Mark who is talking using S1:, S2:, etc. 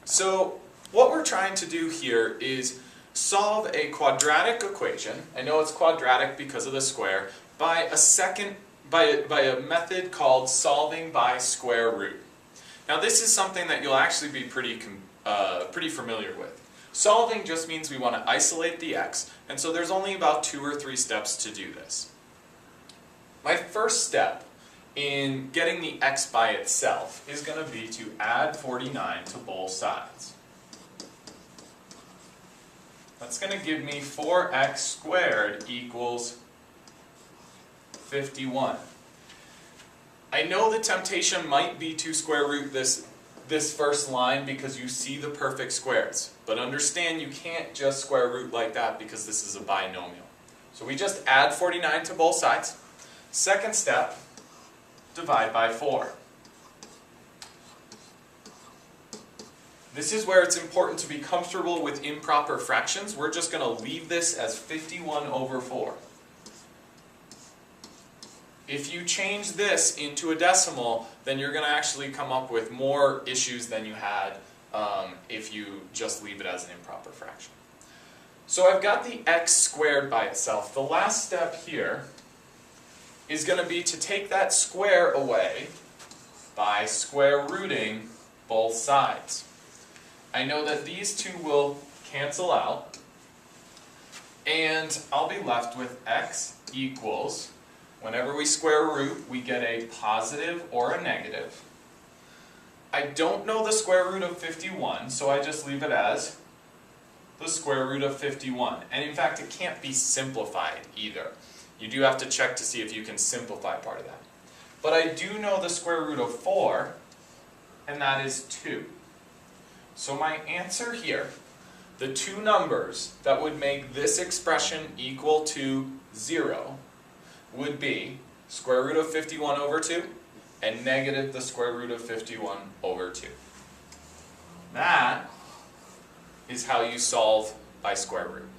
S1: So what we're trying to do here is solve a quadratic equation. I know it's quadratic because of the square, by a method called solving by square root. Now this is something that you'll actually be pretty familiar with. Solving just means we want to isolate the x, and so there's only about 2 or 3 steps to do this. My first step in getting the x by itself is going to be to add 49 to both sides. That's going to give me 4x squared equals 51. I know the temptation might be to square root this first line because you see the perfect squares. But understand you can't just square root like that because this is a binomial. So we just add 49 to both sides. Second step, divide by 4. This is where it's important to be comfortable with improper fractions. We're just going to leave this as 51 over 4. If you change this into a decimal, then you're going to actually come up with more issues than you had if you just leave it as an improper fraction. So I've got the x squared by itself. The last step here is going to be to take that square away by square rooting both sides. I know that these two will cancel out, and I'll be left with x equals, whenever we square root, we get a positive or a negative. I don't know the square root of 51, so I just leave it as the square root of 51. And in fact, it can't be simplified either. You do have to check to see if you can simplify part of that. But I do know the square root of 4, and that is 2. So my answer here, the two numbers that would make this expression equal to 0 would be square root of 51 over 2 and negative the square root of 51 over 2. That is how you solve by square root.